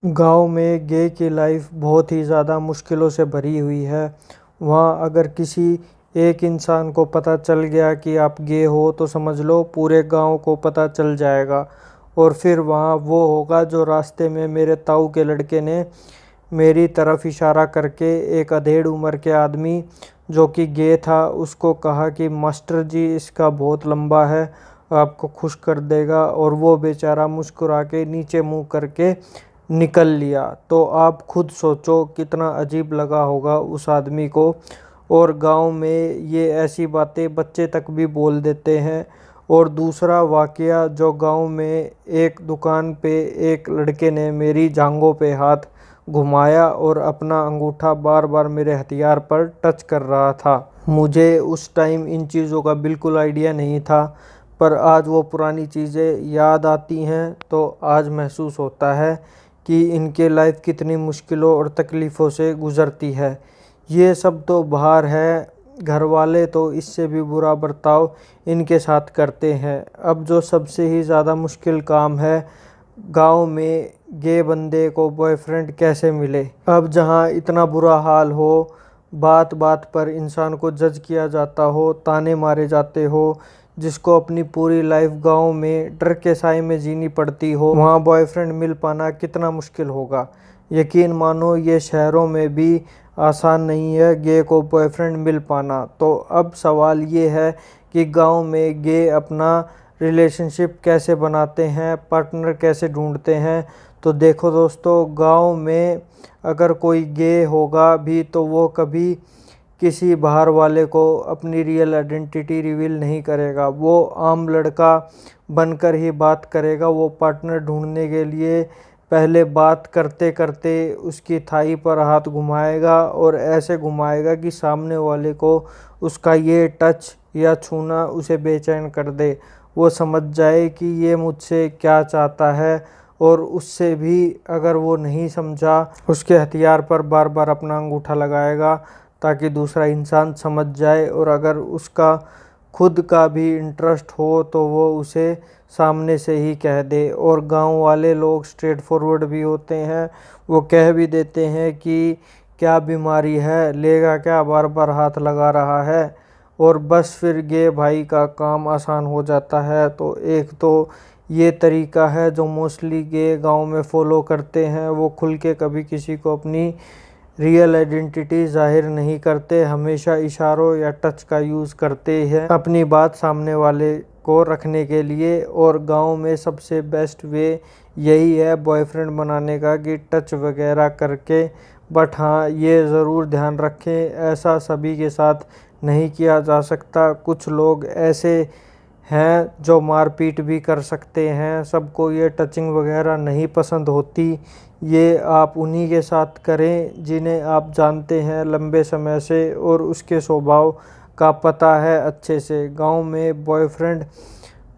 गांव में गे की लाइफ बहुत ही ज़्यादा मुश्किलों से भरी हुई है। वहाँ अगर किसी एक इंसान को पता चल गया कि आप गे हो तो समझ लो पूरे गांव को पता चल जाएगा। और फिर वहाँ वो होगा जो रास्ते में मेरे ताऊ के लड़के ने मेरी तरफ इशारा करके एक अधेड़ उम्र के आदमी जो कि गे था उसको कहा कि मास्टर जी इसका बहुत लंबा है, आपको खुश कर देगा। और वो बेचारा मुस्कुरा के नीचे मुँह करके निकल लिया। तो आप खुद सोचो कितना अजीब लगा होगा उस आदमी को। और गांव में ये ऐसी बातें बच्चे तक भी बोल देते हैं। और दूसरा वाकया जो गांव में एक दुकान पे एक लड़के ने मेरी जांघों पे हाथ घुमाया और अपना अंगूठा बार बार मेरे हथियार पर टच कर रहा था। मुझे उस टाइम इन चीज़ों का बिल्कुल आइडिया नहीं था, पर आज वो पुरानी चीज़ें याद आती हैं तो आज महसूस होता है कि इनके लाइफ कितनी मुश्किलों और तकलीफ़ों से गुज़रती है। ये सब तो बाहर है, घर वाले तो इससे भी बुरा बर्ताव इनके साथ करते हैं। अब जो सबसे ही ज़्यादा मुश्किल काम है, गांव में गे बंदे को बॉयफ्रेंड कैसे मिले। अब जहां इतना बुरा हाल हो, बात बात पर इंसान को जज किया जाता हो, ताने मारे जाते हो, जिसको अपनी पूरी लाइफ गांव में डर के साए में जीनी पड़ती हो, वहाँ बॉयफ्रेंड मिल पाना कितना मुश्किल होगा। यकीन मानो ये शहरों में भी आसान नहीं है गे को बॉयफ्रेंड मिल पाना। तो अब सवाल ये है कि गांव में गे अपना रिलेशनशिप कैसे बनाते हैं, पार्टनर कैसे ढूंढते हैं। तो देखो दोस्तों, गांव में अगर कोई गे होगा भी तो वो कभी किसी बाहर वाले को अपनी रियल आइडेंटिटी रिवील नहीं करेगा। वो आम लड़का बनकर ही बात करेगा। वो पार्टनर ढूंढने के लिए पहले बात करते करते उसकी थाई पर हाथ घुमाएगा और ऐसे घुमाएगा कि सामने वाले को उसका ये टच या छूना उसे बेचैन कर दे। वो समझ जाए कि ये मुझसे क्या चाहता है। और उससे भी अगर वो नहीं समझा, उसके हथियार पर बार बार अपना अंगूठा लगाएगा ताकि दूसरा इंसान समझ जाए। और अगर उसका खुद का भी इंटरेस्ट हो तो वो उसे सामने से ही कह दे। और गांव वाले लोग स्ट्रेट फॉरवर्ड भी होते हैं। वो कह भी देते हैं कि क्या बीमारी है, लेगा क्या, बार बार हाथ लगा रहा है। और बस फिर गे भाई का काम आसान हो जाता है। तो एक तो ये तरीका है जो मोस्टली गे गांव में फॉलो करते हैं। वो खुल के कभी किसी को अपनी रियल आइडेंटिटी जाहिर नहीं करते, हमेशा इशारों या टच का यूज़ करते हैं अपनी बात सामने वाले को रखने के लिए। और गांव में सबसे बेस्ट वे यही है बॉयफ्रेंड बनाने का कि टच वगैरह करके। बट हाँ, ये ज़रूर ध्यान रखें, ऐसा सभी के साथ नहीं किया जा सकता। कुछ लोग ऐसे हैं जो मारपीट भी कर सकते हैं। सबको ये टचिंग वगैरह नहीं पसंद होती। ये आप उन्हीं के साथ करें जिन्हें आप जानते हैं लंबे समय से और उसके स्वभाव का पता है अच्छे से। गांव में बॉयफ्रेंड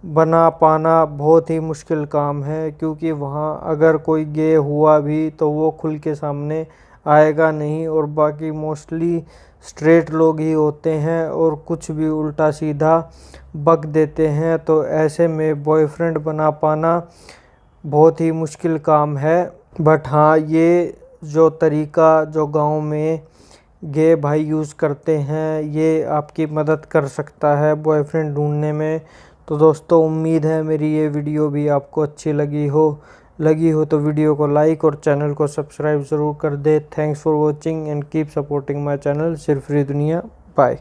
बना पाना बहुत ही मुश्किल काम है, क्योंकि वहाँ अगर कोई गे हुआ भी तो वो खुल के सामने आएगा नहीं। और बाकी मोस्टली स्ट्रेट लोग ही होते हैं और कुछ भी उल्टा सीधा बक देते हैं। तो ऐसे में बॉयफ्रेंड बना पाना बहुत ही मुश्किल काम है। बट हाँ, ये जो तरीका जो गांव में गे भाई यूज़ करते हैं ये आपकी मदद कर सकता है बॉयफ्रेंड ढूंढने में। तो दोस्तों, उम्मीद है मेरी ये वीडियो भी आपको अच्छी लगी हो तो वीडियो को लाइक और चैनल को सब्सक्राइब ज़रूर कर दे। Thanks for watching and keep supporting my channel सिर्फ दुनिया। बाय।